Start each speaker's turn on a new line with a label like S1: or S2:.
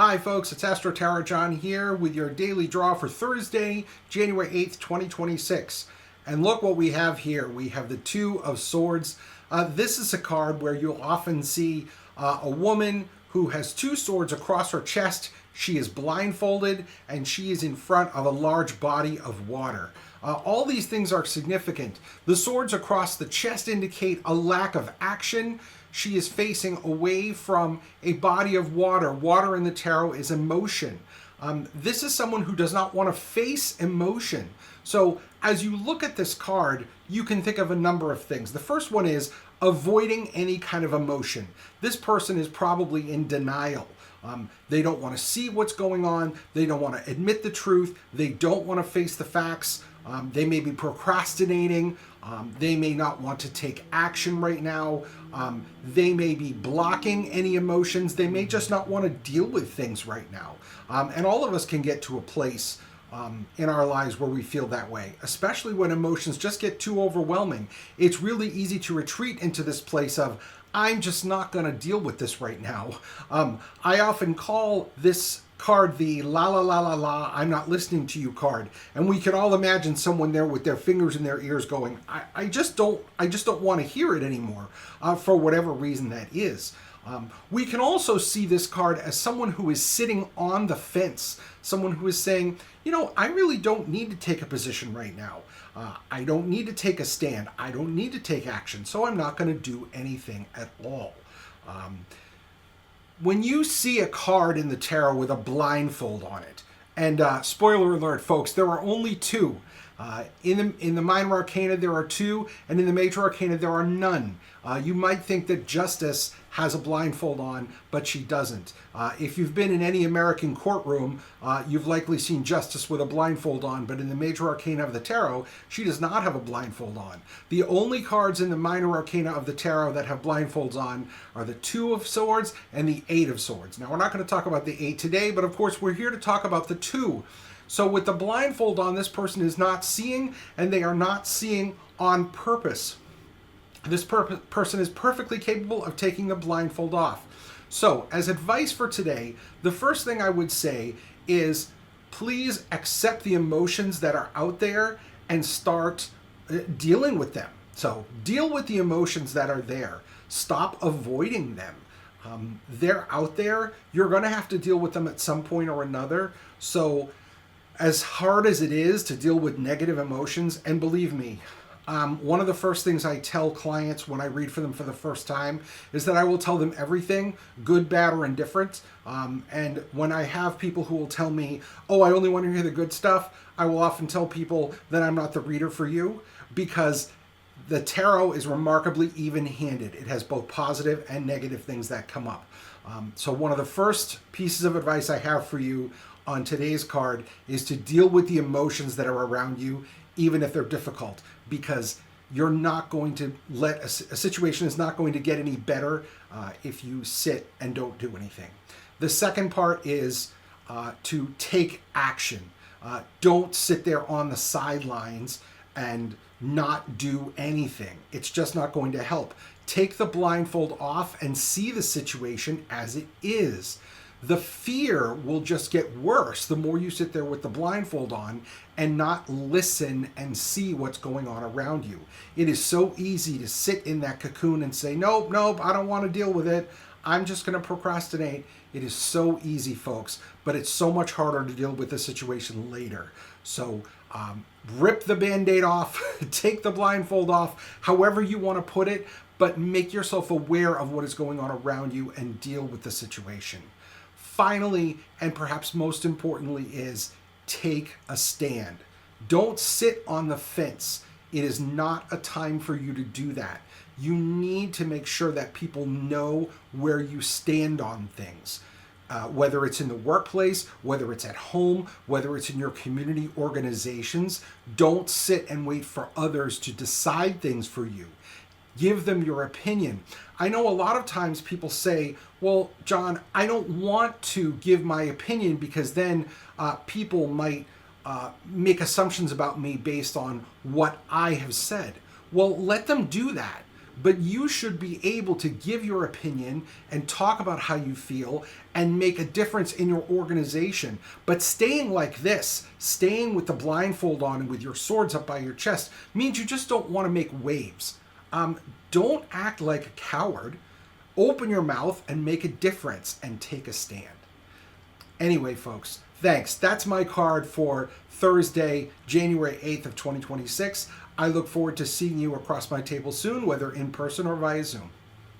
S1: Hi folks, it's Astro Tarot John here with your daily draw for Thursday, January 8th, 2026. And look what we have here. We have the Two of Swords. This is a card where you'll often see a woman who has two swords across her chest. She is blindfolded and she is in front of a large body of water. All these things are significant. The swords across the chest indicate a lack of action. She is facing away from a body of water. Water in the tarot is emotion. This is someone who does not want to face emotion. So as you look at this card, you can think of a number of things. The first one is avoiding any kind of emotion. This person is probably in denial. They don't want to see what's going on. They don't want to admit the truth. They don't want to face the facts. They may be procrastinating. They may not want to take action right now. They may be blocking any emotions. They may just not want to deal with things right now. And all of us can get to a place in our lives where we feel that way, especially when emotions just get too overwhelming. It's really easy to retreat into this place of, I'm just not going to deal with this right now. I often call this card the la la la la la, I'm not listening to you card. And we can all imagine someone there with their fingers in their ears going, I just don't want to hear it anymore, for whatever reason that is. We can also see this card as someone who is sitting on the fence, someone who is saying, I really don't need to take a position right now. I don't need to take a stand. I don't need to take action, so I'm not going to do anything at all. When you see a card in the tarot with a blindfold on it, and spoiler alert, folks, there are only two. In the minor arcana, there are two, and in the major arcana, there are none. You might think that Justice has a blindfold on, but she doesn't. If you've been in any American courtroom, you've likely seen Justice with a blindfold on, but in the major arcana of the tarot, she does not have a blindfold on. The only cards in the minor arcana of the tarot that have blindfolds on are the Two of Swords and the Eight of Swords. Now, we're not going to talk about the Eight today, but of course, we're here to talk about the Two. So with the blindfold on, this person is not seeing, and they are not seeing on purpose. This person is perfectly capable of taking the blindfold off. So as advice for today, the first thing I would say is please accept the emotions that are out there and start dealing with them. So deal with the emotions that are there. Stop avoiding them. They're out there. You're going to have to deal with them at some point or another. So as hard as it is to deal with negative emotions, and believe me, one of the first things I tell clients when I read for them for the first time is that I will tell them everything, good, bad, or indifferent. And when I have people who will tell me, oh, I only want to hear the good stuff, I will often tell people that I'm not the reader for you, because the tarot is remarkably even-handed. It has both positive and negative things that come up. So one of the first pieces of advice I have for you on today's card is to deal with the emotions that are around you, even if they're difficult, because you're not going to let a situation is not going to get any better if you sit and don't do anything. The second part is to take action. Don't sit there on the sidelines and not do anything. It's just not going to help. Take the blindfold off and see the situation as it is. The fear will just get worse the more you sit there with the blindfold on and not listen and see what's going on around you. It is so easy to sit in that cocoon and say, nope, I don't want to deal with it. I'm just going to procrastinate. It is so easy, folks, but it's so much harder to deal with the situation later. So rip the Band-Aid off, take the blindfold off, however you want to put it, but make yourself aware of what is going on around you and deal with the situation. Finally, and perhaps most importantly, is take a stand. Don't sit on the fence. It is not a time for you to do that. You need to make sure that people know where you stand on things. Whether it's in the workplace, whether it's at home, whether it's in your community organizations, don't sit and wait for others to decide things for you. Give them your opinion. I know a lot of times people say, well, John, I don't want to give my opinion because then people might make assumptions about me based on what I have said. Well, let them do that. but you should be able to give your opinion and talk about how you feel and make a difference in your organization. But staying like this, staying with the blindfold on and with your swords up by your chest, means you just don't want to make waves. Don't act like a coward. Open your mouth and make a difference and take a stand. Anyway, folks, thanks. That's my card for Thursday, January 8th of 2026. I look forward to seeing you across my table soon, whether in person or via Zoom.